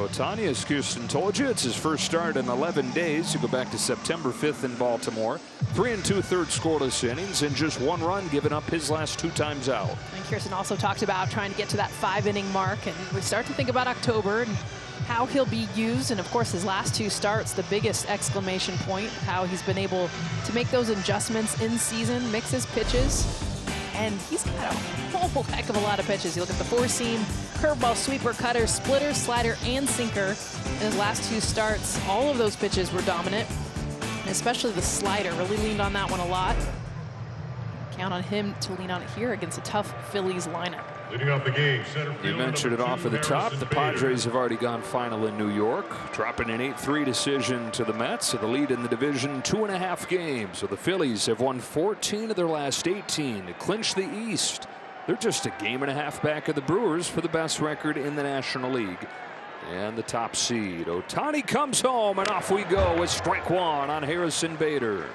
Ohtani, as Houston told you, it's his first start in 11 days. You go back to September 5th in Baltimore. 3 2/3 scoreless innings and just 1 run given up his last 2 times out. And Kirsten also talked about trying to get to that 5-inning mark, and we start to think about October and how he'll be used. And of course, his last 2 starts, the biggest exclamation point, how he's been able to make those adjustments in season, mix his pitches. And he's got a whole heck of a lot of pitches. You look at the 4-seam, curveball, sweeper, cutter, splitter, slider, and sinker. In his last 2 starts, all of those pitches were dominant, and especially the slider. Really leaned on that one a lot. Count on him to lean on it here against a tough Phillies lineup. Leading off the game, center field. You mentioned it off at the top. The Padres have already gone final in New York, dropping an 8-3 decision to the Mets. So the lead in the division, 2.5 games. So the Phillies have won 14 of their last 18 to clinch the East. They're just a 1.5 games back of the Brewers for the best record in the National League and the top seed. Ohtani comes home, and off we go with strike 1 on Harrison Bader.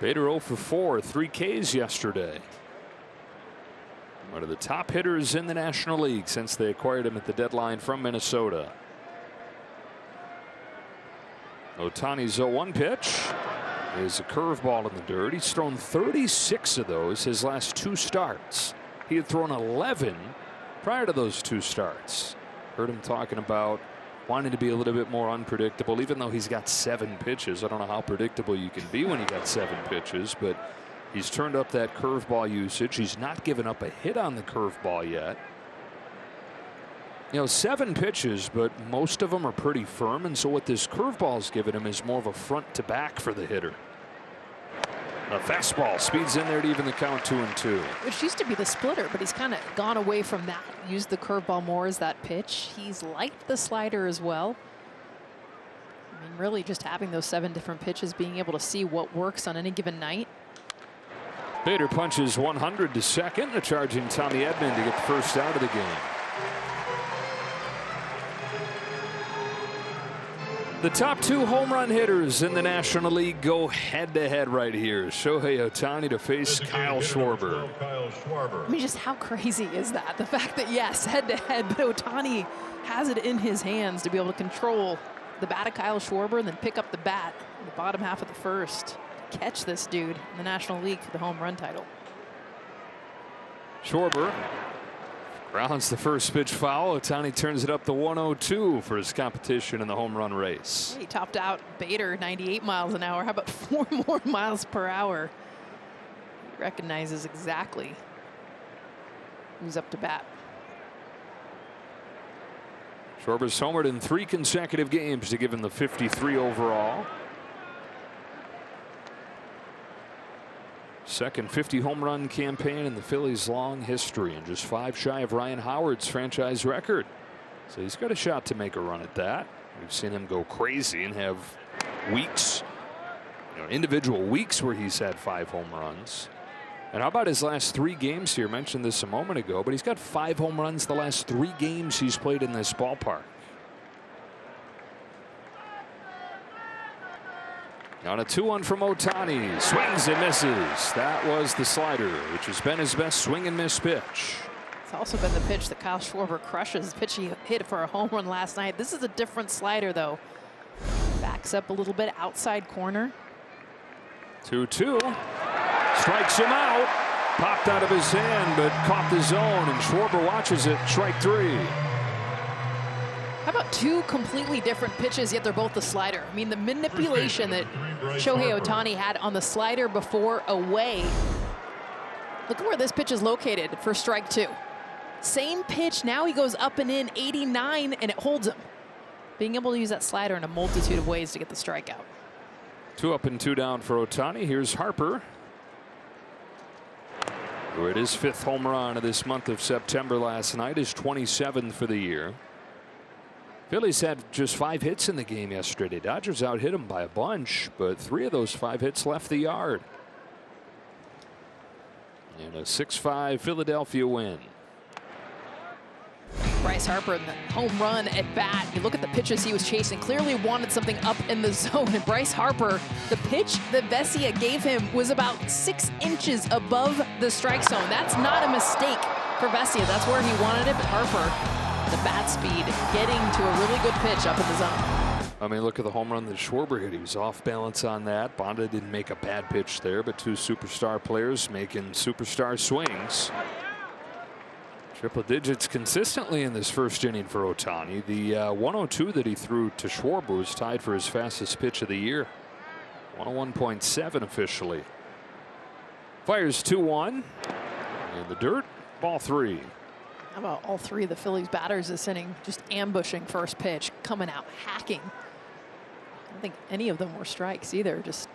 Bader 0 for 4, 3 Ks yesterday. One of the top hitters in the National League since they acquired him at the deadline from Minnesota. Ohtani's 0-1 pitch is a curveball in the dirt. He's thrown 36 of those his last 2 starts. He had thrown 11 prior to those 2 starts. Heard him talking about wanting to be a little bit more unpredictable, even though he's got 7 pitches. I don't know how predictable you can be when you got 7 pitches, but he's turned up that curveball usage. He's not given up a hit on the curveball yet. You know, 7 pitches, but most of them are pretty firm, and so what this curveball's given him is more of a front to back for the hitter. A fastball speeds in there to even the count 2-2. Which used to be the splitter, but he's kind of gone away from that. Used the curveball more as that pitch. He's liked the slider as well. I mean, really just having those 7 different pitches, being able to see what works on any given night. Bader punches 100 to second, charging Tommy Edman to get the first out of the game. The top 2 home run hitters in the National League go head-to-head right here. Shohei Ohtani to face Kyle Schwarber. I mean, just how crazy is that? The fact that, yes, head-to-head, but Ohtani has it in his hands to be able to control the bat of Kyle Schwarber and then pick up the bat in the bottom half of the first. Catch this dude in the National League for the home run title. Schwarber grounds the first pitch foul. Ohtani turns it up to 102 for his competition in the home run race. He topped out Bader 98 miles an hour. How about 4 more miles per hour? He recognizes exactly who's up to bat. Schwarber's homered in 3 consecutive games to give him the 53 overall. Second 50 home run campaign in the Phillies' long history, and just 5 shy of Ryan Howard's franchise record. So he's got a shot to make a run at that. We've seen him go crazy and have weeks, individual weeks where he's had 5 home runs. And how about his last 3 games here? I mentioned this a moment ago, but he's got 5 home runs the last 3 games he's played in this ballpark. On a 2-1 from Ohtani, swings and misses. That was the slider, which has been his best swing and miss pitch. It's also been the pitch that Kyle Schwarber crushes. Pitch he hit for a home run last night. This is a different slider, though. Backs up a little bit, outside corner. 2-2. Strikes him out. Popped out of his hand, but caught the zone, and Schwarber watches it. Strike 3. How about 2 completely different pitches, yet they're both the slider? I mean, the manipulation that Shohei Ohtani had on the slider before away. Look at where this pitch is located for strike 2. Same pitch, now he goes up and in 89, and it holds him. Being able to use that slider in a multitude of ways to get the strikeout. 2 up and 2 down for Ohtani. Here's Harper, who hit his 5th home run of this month of September last night, his 27th for the year. Phillies had just 5 hits in the game yesterday. Dodgers out hit them by a bunch, but 3 of those 5 hits left the yard. And a 6-5 Philadelphia win. Bryce Harper, the home run at bat. You look at the pitches he was chasing, clearly wanted something up in the zone. And Bryce Harper, the pitch that Vesia gave him was about 6 inches above the strike zone. That's not a mistake for Vesia. That's where he wanted it, but Harper the bat speed, getting to a really good pitch up in the zone. I mean, look at the home run that Schwarber hit. He was off balance on that. Bonda didn't make a bad pitch there, but two superstar players making superstar swings. Triple digits consistently in this first inning for Ohtani. The 102 that he threw to Schwarber was tied for his fastest pitch of the year. 101.7 officially. Fires 2-1 in the dirt. Ball 3. How about all three of the Phillies batters this inning just ambushing first pitch, coming out hacking. I don't think any of them were strikes either. Just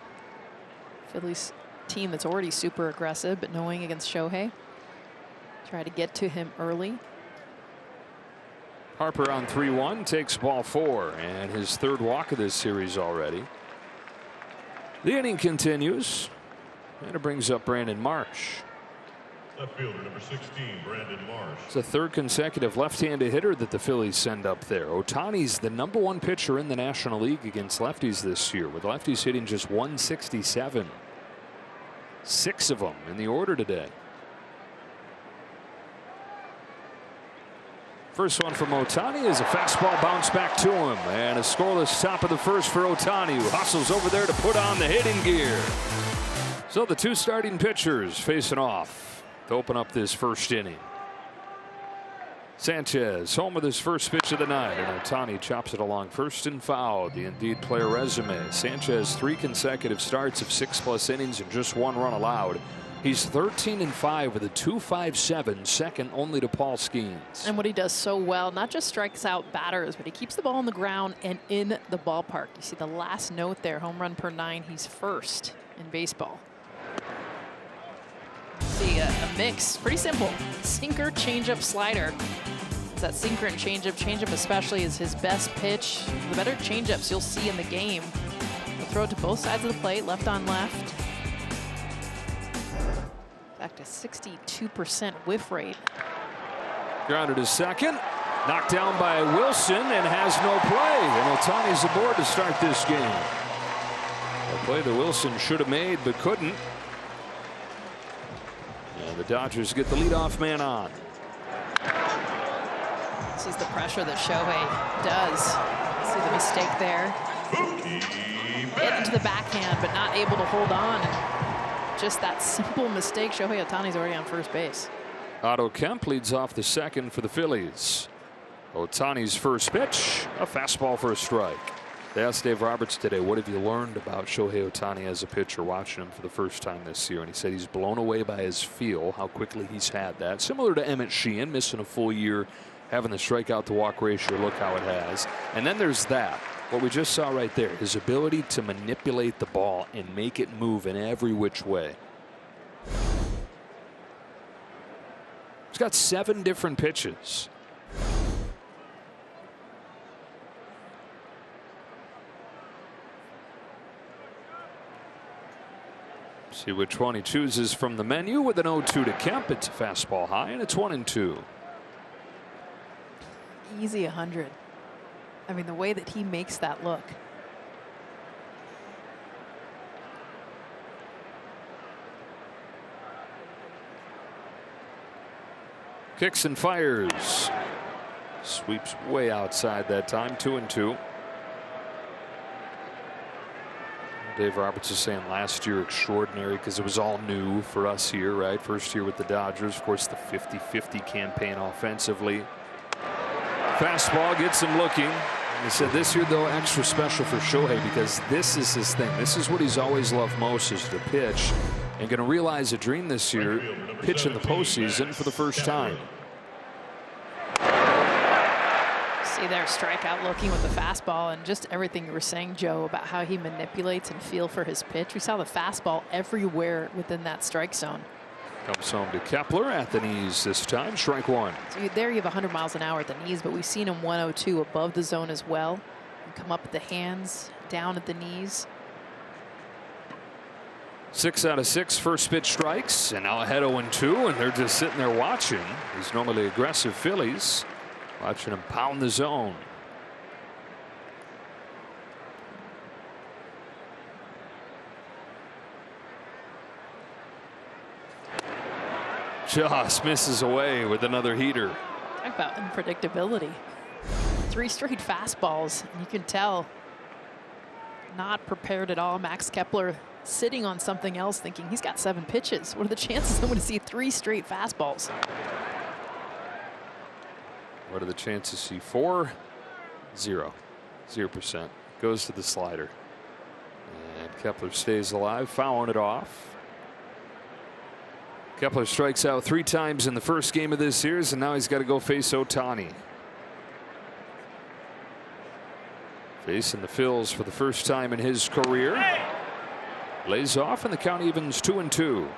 Phillies team that's already super aggressive, but knowing against Shohei. Try to get to him early. Harper on 3-1 takes ball 4 and his third walk of this series already. The inning continues and it brings up Brandon Marsh. Left fielder number 16, Brandon Marsh. It's the third consecutive left-handed hitter that the Phillies send up there. Ohtani's the #1 pitcher in the National League against lefties this year, with lefties hitting just 167. 6 of them in the order today. First one from Ohtani is a fastball bounce back to him, and a scoreless top of the first for Ohtani, who hustles over there to put on the hitting gear. So the two starting pitchers facing off to open up this first inning. Sanchez home with his first pitch of the night, and Ohtani chops it along first and foul. The Indeed player resume. Sanchez 3 consecutive starts of 6+ innings and just 1 run allowed. He's 13-5 with a 2.57, second only to Paul Skeens. And what he does so well, not just strikes out batters, but he keeps the ball on the ground and in the ballpark. You see the last note there, home run per 9. He's first in baseball. See a mix, pretty simple. Sinker, changeup, slider. It's that sinker and changeup. Changeup especially is his best pitch. The better changeups you'll see in the game. He'll throw it to both sides of the plate, left on left. Back to 62% whiff rate. Grounded to second. Knocked down by Wilson and has no play. And Ohtani's aboard to start this game. A play that Wilson should have made but couldn't. And the Dodgers get the leadoff man on. This is the pressure that Shohei does. See the mistake there. Get into the backhand, but not able to hold on. And just that simple mistake. Shohei Ohtani's already on first base. Otto Kemp leads off the second for the Phillies. Ohtani's first pitch, a fastball for a strike. They asked Dave Roberts today, what have you learned about Shohei Ohtani as a pitcher, watching him for the first time this year? And he said he's blown away by his feel, how quickly he's had that. Similar to Emmett Sheehan, missing a full year, having the strikeout to walk ratio, look how it has. And then there's that, what we just saw right there, his ability to manipulate the ball and make it move in every which way. He's got 7 different pitches. See which one he chooses from the menu with an 0-2 to Kemp. It's a fastball high and it's 1-2. Easy 100. I mean, the way that he makes that look. Kicks and fires. Sweeps way outside that time. 2-2. Dave Roberts is saying last year extraordinary because it was all new for us here, right? First year with the Dodgers. Of course, the 50-50 campaign offensively. Fastball gets him looking. He said this year, though, extra special for Shohei because this is his thing. This is what he's always loved most, is to pitch. And going to realize a dream this year, pitch in the postseason for the first time. See there, strikeout looking with the fastball, and just everything you were saying, Joe, about how he manipulates and feel for his pitch. We saw the fastball everywhere within that strike zone. Comes home to Kepler at the knees this time. Strike 1. So there you have 100 miles an hour at the knees, but we've seen him 102 above the zone as well. And come up at the hands, down at the knees. 6 out of 6 first pitch strikes, and now ahead 0-2, and they're just sitting there watching. These normally aggressive Phillies, watching him pound the zone. Just misses away with another heater. Talk about unpredictability. 3 straight fastballs, and you can tell not prepared at all. Max Kepler sitting on something else thinking he's got 7 pitches. What are the chances I'm going to see 3 straight fastballs? What are the chances to see 4? 0%. Goes to the slider. And Kepler stays alive, fouling it off. Kepler strikes out 3 times in the first game of this series, and now he's got to go face Ohtani. Facing the Phillies for the first time in his career. Lays off, and the count evens 2-2.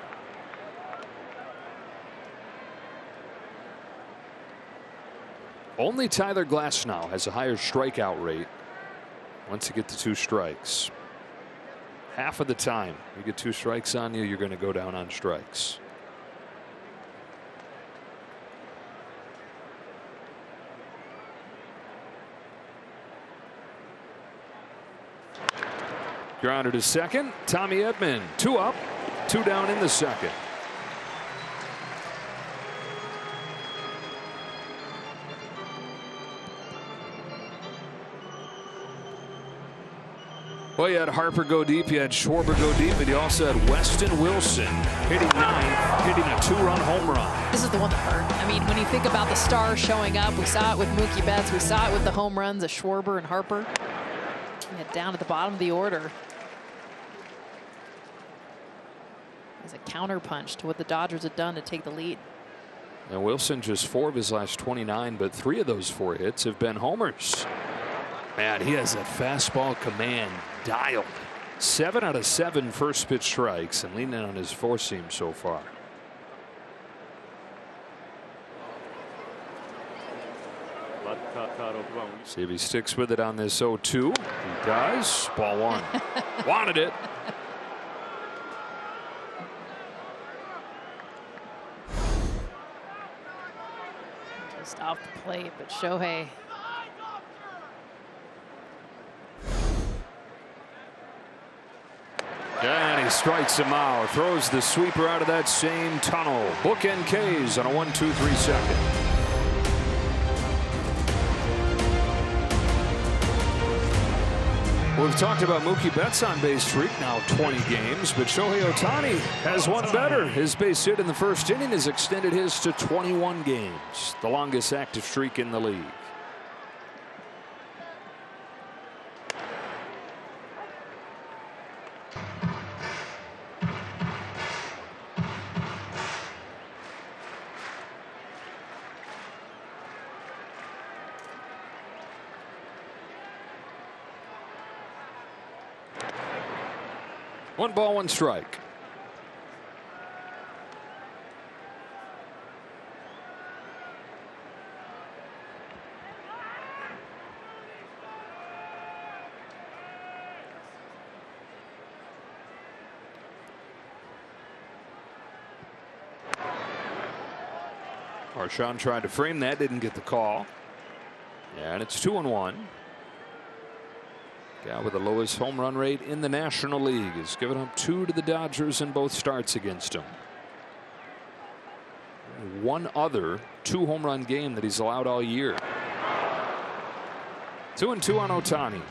Only Tyler Glasnow has a higher strikeout rate once you get to 2 strikes. Half of the time you get 2 strikes on you, you're going to go down on strikes. Grounder to second. Tommy Edman, 2 up, 2 down in the second. Well, you had Harper go deep, you had Schwarber go deep, but you also had Weston Wilson hitting 9th, hitting a 2-run home run. This is the one that hurt. I mean, when you think about the stars showing up, we saw it with Mookie Betts, we saw it with the home runs of Schwarber and Harper. You had down at the bottom of the order. As a counterpunch to what the Dodgers had done to take the lead. And Wilson just 4 of his last 29, but 3 of those 4 hits have been homers. Man, he has that fastball command dialed. 7 out of 7 first pitch strikes, and leaning on his 4-seam so far. See if he sticks with it on this 0-2. He does. Ball 1. Wanted it. Just off the plate, but Shohei. And he strikes him out. Throws the sweeper out of that same tunnel. Bookend K's on a 1-2-3 second. We've talked about Mookie Betts' on-base streak, now 20 games, but Shohei Ohtani has one better. His base hit in the first inning has extended his to 21 games, the longest active streak in the league. One ball, one strike. Marchand tried to frame that, didn't get the call. And it's 2-1. Guy with the lowest home run rate in the National League has given up 2 to the Dodgers in both starts against him. One other 2-home run game that he's allowed all year. 2-2 on Ohtani.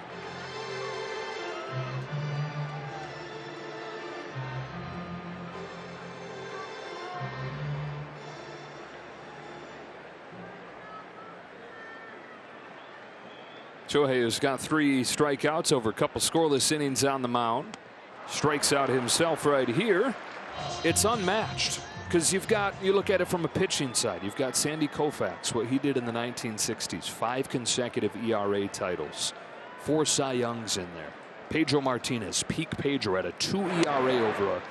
Shohei has got 3 strikeouts over a couple scoreless innings on the mound. Strikes out himself right here. It's unmatched because you look at it from a pitching side. You've got Sandy Koufax, what he did in the 1960s, 5 consecutive ERA titles, 4 Cy Youngs in there. Pedro Martinez, peak Pedro, at a 2 ERA over a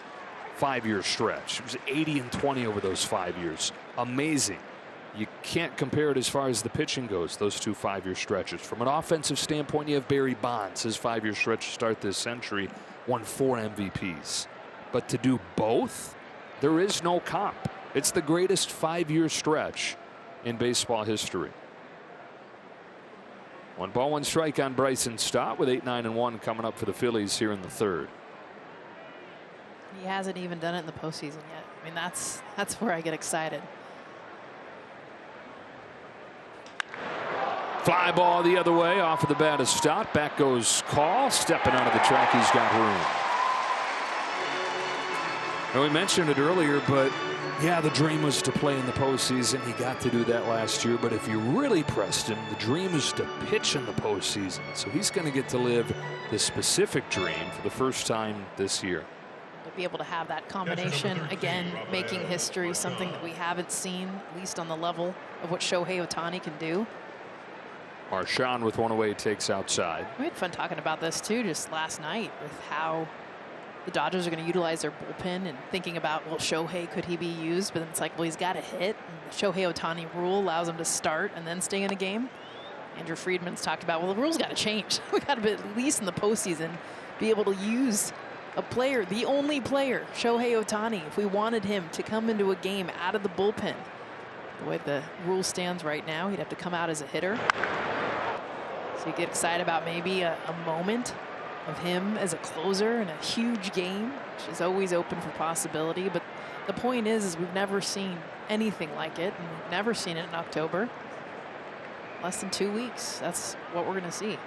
5-year stretch. It was 80-20 over those 5 years. Amazing. You can't compare it as far as the pitching goes, those 2 5-year stretches. From an offensive standpoint, you have Barry Bonds. His 5-year stretch to start this century won 4 MVPs. But to do both, there is no comp. It's the greatest 5-year stretch in baseball history. 1 ball, 1 strike on Bryce and Stott with 8-9-1 coming up for the Phillies here in the 3rd. He hasn't even done it in the postseason yet. I mean, that's where I get excited. Fly ball the other way off of the bat of Stott. Back goes Call. Stepping out of the track. He's got room. And we mentioned it earlier, but yeah, the dream was to play in the postseason. He got to do that last year. But if you really pressed him, the dream is to pitch in the postseason. So he's going to get to live this specific dream for the first time this year. To be able to have that combination again, making history, something that we haven't seen, at least on the level of what Shohei Ohtani can do. Marchand with one away takes outside. We had fun talking about this too just last night with how the Dodgers are going to utilize their bullpen and thinking about, well, Shohei, could he be used? But then it's like, well, he's got to hit. And the Shohei Ohtani rule allows him to start and then stay in a game. Andrew Friedman's talked about, well, the rules got to change. We got to be, at least in the postseason, be able to use a player, the only player, Shohei Ohtani, if we wanted him to come into a game out of the bullpen. The way the rule stands right now, he'd have to come out as a hitter. So you get excited about maybe a moment of him as a closer in a huge game, which is always open for possibility. But the point is we've never seen anything like it, and we've never seen it in October. Less than 2 weeks. That's what we're going to see.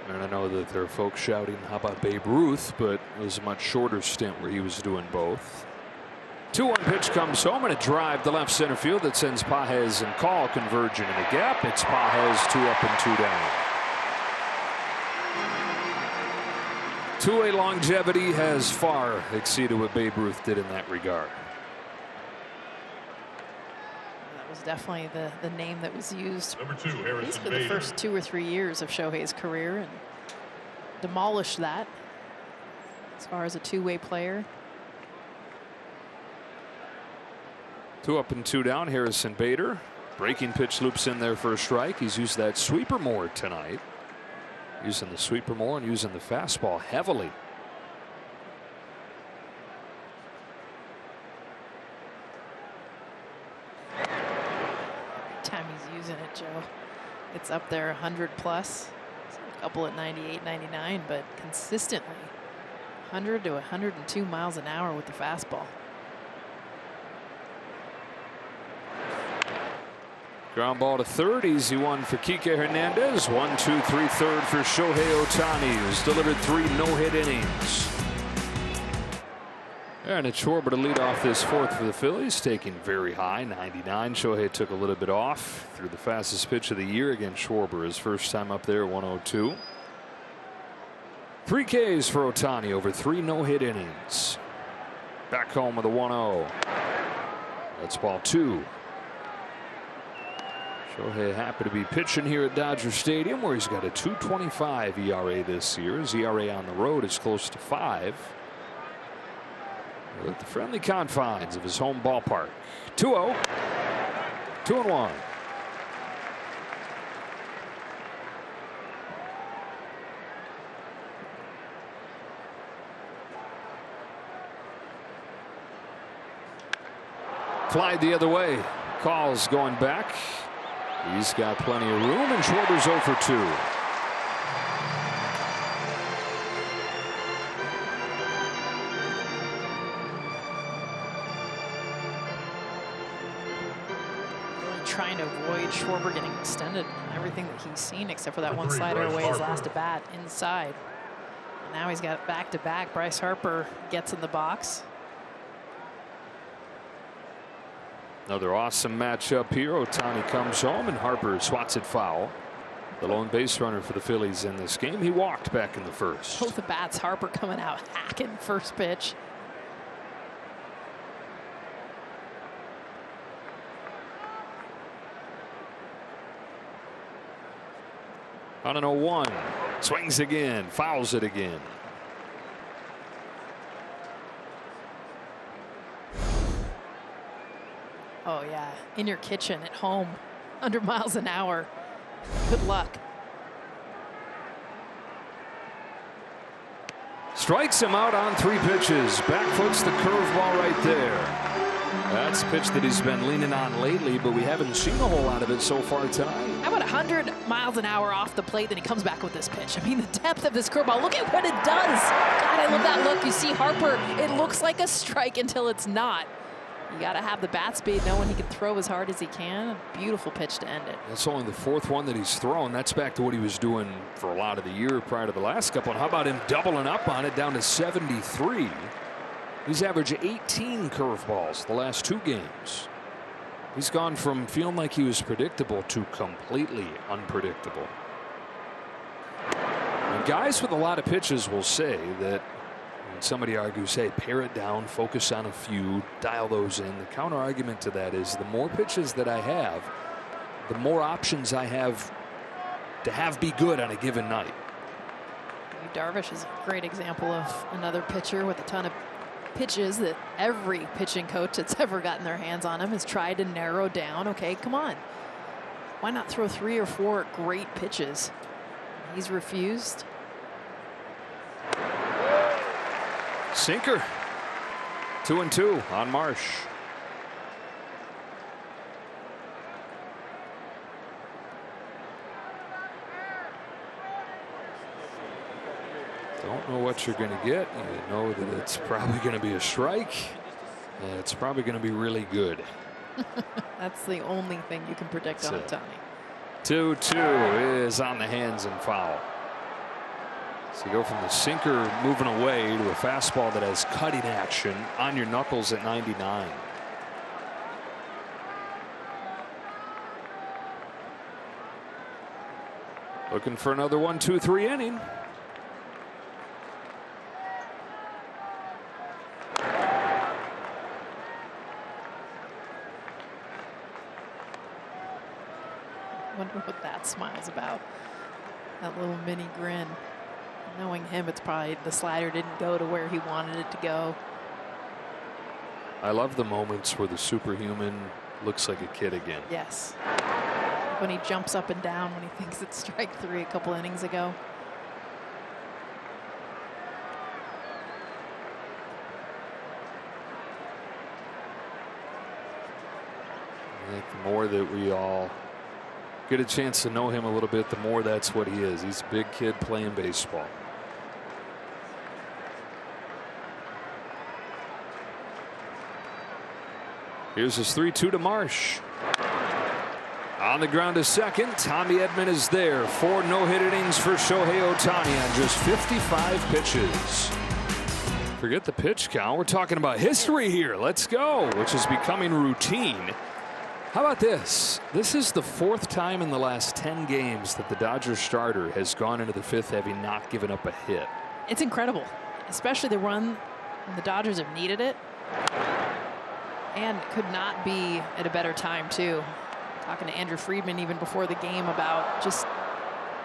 And I know that there are folks shouting, how about Babe Ruth? But it was a much shorter stint where he was doing both. 2-1 pitch comes home, and a drive to left center field that sends Pages and Call converging in the gap. It's Pages 2 up and 2 down. Two-way longevity has far exceeded what Babe Ruth did in that regard. That was definitely the name that was used Basically the first 2 or 3 years of Shohei's career, and demolished that as far as a two-way player. 2 up and 2 down. Harrison Bader. Breaking pitch loops in there for a strike. He's used that sweeper more tonight. Using the sweeper more and using the fastball heavily. Every time he's using it, Joe, it's up there 100 plus. A couple at 98, 99, but consistently 100 to 102 miles an hour with the fastball. Ground ball to third. Easy one for Kike Hernandez. 1, 2, 3, third for Shohei Ohtani, who's delivered 3 no-hit innings. And it's Schwarber to lead off this fourth for the Phillies, taking very high, 99. Shohei took a little bit off, threw the fastest pitch of the year against Schwarber, his first time up there, 102. 3 Ks for Ohtani over 3 no-hit innings. Back home with a 1-0. That's ball 2. Shohei happy to be pitching here at Dodger Stadium, where he's got a 2.25 ERA this year. His ERA on the road is close to 5. At the friendly confines of his home ballpark. 2-0. 2-1. Fly the other way. Calls going back. He's got plenty of room, and Schwarber's 0 for 2. Really trying to avoid Schwarber getting extended on everything that he's seen, except for that one slider away his last at bat inside. And now he's got back-to-back. Bryce Harper gets in the box. Another awesome matchup here. Ohtani comes home and Harper swats it foul. The lone base runner for the Phillies in this game. He walked back in the first. Both the bats. Harper coming out hacking first pitch. On an 0-1. Swings again. Fouls it again. Oh, yeah. In your kitchen at home. 100 miles an hour. Good luck. Strikes him out on 3 pitches. Back foots the curveball right there. That's a pitch that he's been leaning on lately, but we haven't seen a whole lot of it so far tonight. How about 100 miles an hour off the plate, then he comes back with this pitch? I mean, the depth of this curveball. Look at what it does. God, I love that look. You see Harper, it looks like a strike until it's not. You got to have the bat speed, knowing he can throw as hard as he can. A beautiful pitch to end it. That's only the 4th one that he's thrown. That's back to what he was doing for a lot of the year prior to the last couple. And how about him doubling up on it down to 73? He's averaged 18 curveballs the last 2 games. He's gone from feeling like he was predictable to completely unpredictable. And guys with a lot of pitches will say that when somebody argues, hey, pare it down, focus on a few, dial those in. The counter argument to that is the more pitches that I have, the more options I have to have be good on a given night. Darvish is a great example of another pitcher with a ton of pitches that every pitching coach that's ever gotten their hands on him has tried to narrow down. Okay, come on. Why not throw 3 or 4 great pitches? He's refused. Sinker. 2-2 on Marsh. Don't know what you're going to get. You know that it's probably going to be a strike. And it's probably going to be really good. That's the only thing you can predict on Ohtani. 2-2 is on the hands and foul. So you go from the sinker moving away to a fastball that has cutting action on your knuckles at 99. Looking for another 1-2-3 inning. Wonder what that smile's about. That little mini grin. Knowing him, it's probably the slider didn't go to where he wanted it to go. I love the moments where the superhuman looks like a kid again. Yes. When he jumps up and down when he thinks it's strike 3 a couple innings ago. I think the more that we all get a chance to know him a little bit, the more that's what he is. He's a big kid playing baseball. Here's his 3-2 to Marsh. On the ground to second. Tommy Edman is there. 4 no-hit innings for Shohei Ohtani on just 55 pitches. Forget the pitch count. We're talking about history here. Let's go, which is becoming routine. How about this? This is the 4th time in the last 10 games that the Dodgers starter has gone into the 5th having not given up a hit. It's incredible, especially the run when the Dodgers have needed it. And could not be at a better time, too. Talking to Andrew Friedman even before the game about just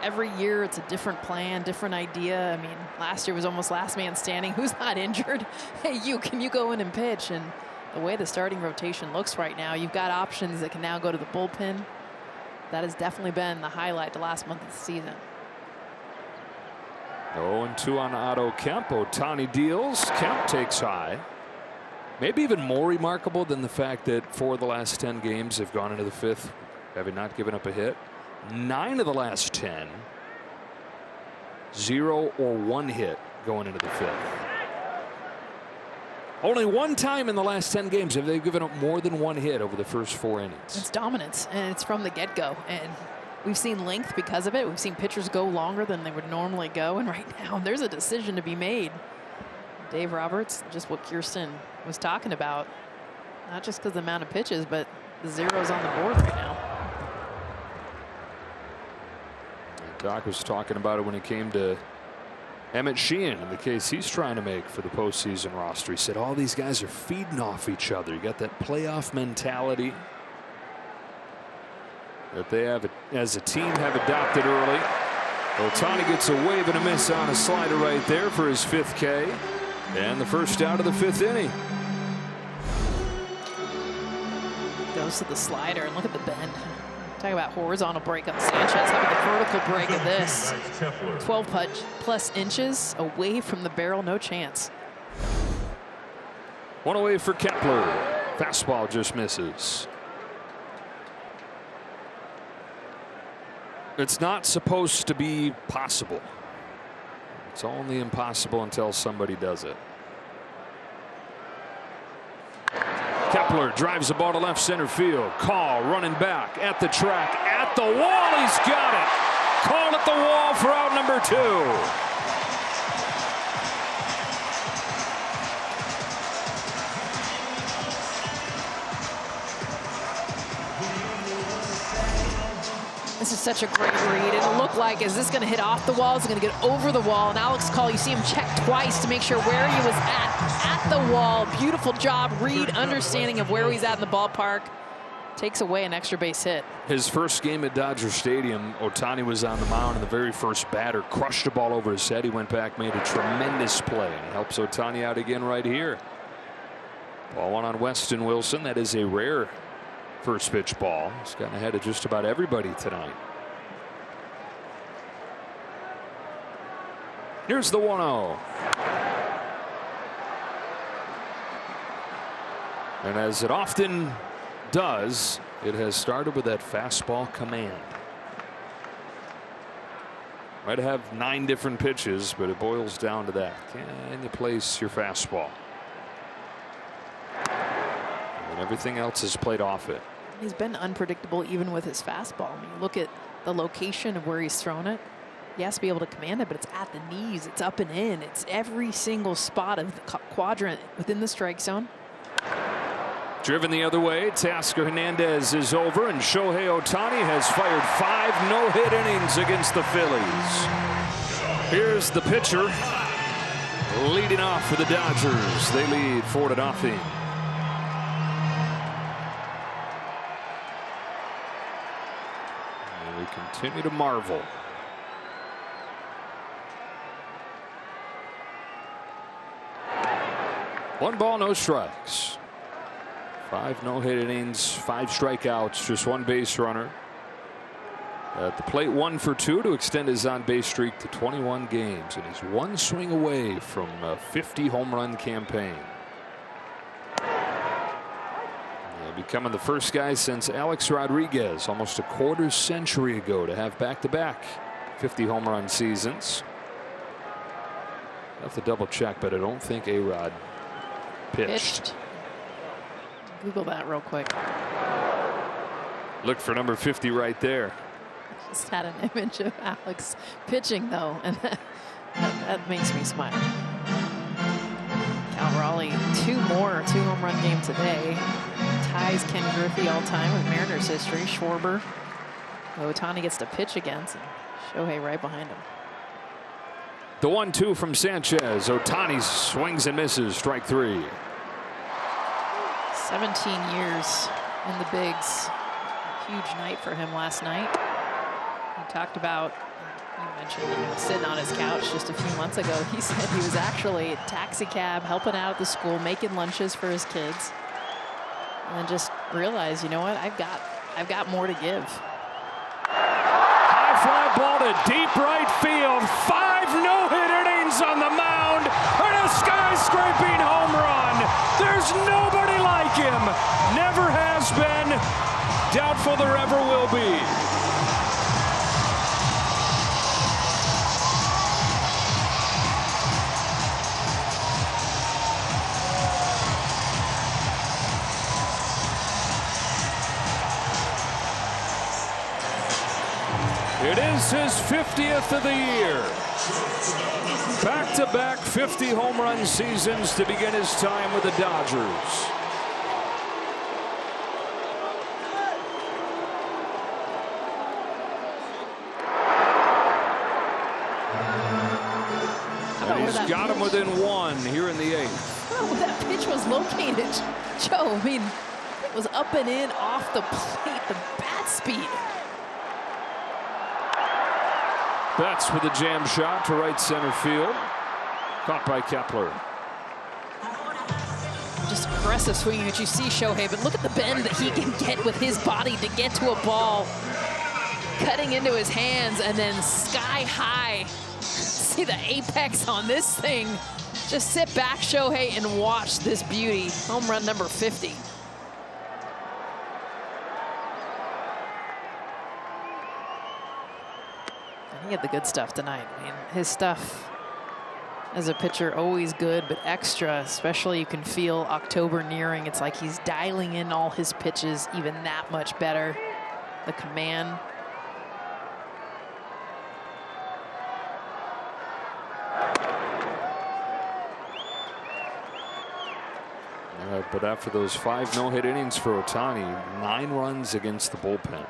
every year it's a different plan, different idea. I mean, last year was almost last man standing. Who's not injured? Hey, can you go in and pitch? And the way the starting rotation looks right now, you've got options that can now go to the bullpen. That has definitely been the highlight the last month of the season. 0-2 on Otto Kemp. Ohtani deals. Kemp takes high. Maybe even more remarkable than the fact that 4 of the last 10 games have gone into the 5th having not given up a hit. 9 of the last 10, 0 or 1 hit going into the 5th. Only 1 time in the last 10 games have they given up more than 1 hit over the first 4 innings. It's dominance, and it's from the get-go. And we've seen length because of it. We've seen pitchers go longer than they would normally go. And right now, there's a decision to be made. Dave Roberts, just what Kirsten was talking about, not just because of the amount of pitches, but the zeros on the board right now. Doc was talking about it when it came to Emmett Sheehan and the case he's trying to make for the postseason roster. He said all these guys are feeding off each other. You got that playoff mentality that they have as a team have adopted early. Ohtani gets a wave and a miss on a slider right there for his 5th K. And the first out of the 5th inning. Goes to the slider, and look at the bend. Talk about horizontal break on Sanchez. How about the vertical break of this? 12+ inches away from the barrel, no chance. 1 away for Kepler. Fastball just misses. It's not supposed to be possible. It's only impossible until somebody does it. Kepler drives the ball to left center field. Call running back at the track, at the wall. He's got it. Called at the wall for out number 2. This is such a great read. It looked like, is this going to hit off the wall? Is it going to get over the wall? And Alex Call, you see him check twice to make sure where he was at the wall. Beautiful job, read, understanding of where he's at in the ballpark. Takes away an extra base hit. His first game at Dodger Stadium, Ohtani was on the mound, and the very first batter crushed the ball over his head. He went back, made a tremendous play, and helps Ohtani out again right here. Ball one on Weston Wilson. That is a rare first pitch ball. He's gotten ahead of just about everybody tonight. Here's the 1-0. And as it often does, it has started with that fastball command. Might have 9 different pitches, but it boils down to that. Can you place your fastball? And everything else is played off it. He's been unpredictable even with his fastball. I mean, look at the location of where he's thrown it. He has to be able to command it, but it's at the knees, it's up and in, it's every single spot of the quadrant within the strike zone. Driven the other way, Teoscar Hernandez is over, and Shohei Ohtani has fired 5 no-hit innings against the Phillies. Here's the pitcher leading off for the Dodgers. They lead 4-0. And we continue to marvel. One ball, no strikes. 5 no-hit innings, 5 strikeouts, just 1 base runner. At the plate, 1 for 2 to extend his on-base streak to 21 games, and he's 1 swing away from a 50 home run campaign. Becoming the first guy since Alex Rodriguez almost a quarter-century ago to have back-to-back 50 home run seasons. I have to double check, but I don't think A-Rod pitched. Google that real quick. Look for number 50 right there. Just had an image of Alex pitching, though, and that makes me smile. Cal Raleigh, 2 home run game today. Ties Ken Griffey all-time with Mariners history. Schwarber. Ohtani gets to pitch against, and Shohei right behind him. The 1-2 from Sanchez. Ohtani swings and misses. Strike 3. 17 years in the bigs. Huge night for him last night. He talked about, you mentioned, sitting on his couch just a few months ago. He said he was actually a taxi cab helping out at the school, making lunches for his kids, and then just realized, you know what, I've got more to give. High fly ball to deep right field. 5 no-hit innings on the mound, and a skyscraping home run. There's nobody like him. Never has been. Doubtful there ever will be. It is his 50th of the year. Back-to-back 50 home run seasons to begin his time with the Dodgers. And he's got him within 1 here in the 8th. Oh, that pitch was located, Joe. I mean, it was up and in off the plate, the bat speed. Betts with a jam shot to right center field. Caught by Kepler. Just aggressive swinging that you see Shohei, but look at the bend that he can get with his body to get to a ball. Cutting into his hands and then sky high. See the apex on this thing. Just sit back, Shohei, and watch this beauty. Home run number 50. He had the good stuff tonight. I mean, his stuff as a pitcher, always good, but extra, especially you can feel October nearing. It's like he's dialing in all his pitches even that much better. The command. But after those 5 no-hit innings for Ohtani, 9 runs against the bullpen.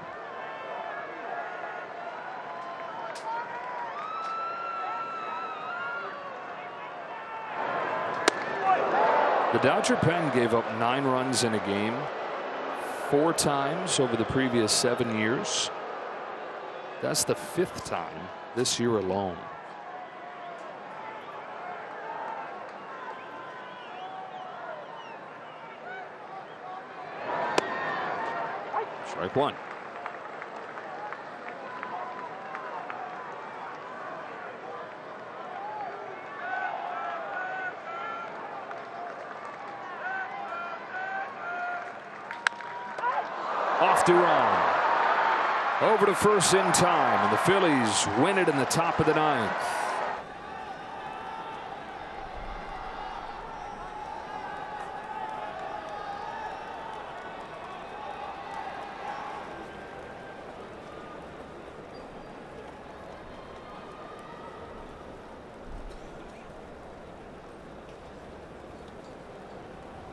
The Dodger pen gave up 9 runs in a game 4 times over the previous 7 years. That's the 5th time this year alone. Strike 1. Off Duran. Over to first in time, and the Phillies win it in the top of the 9th.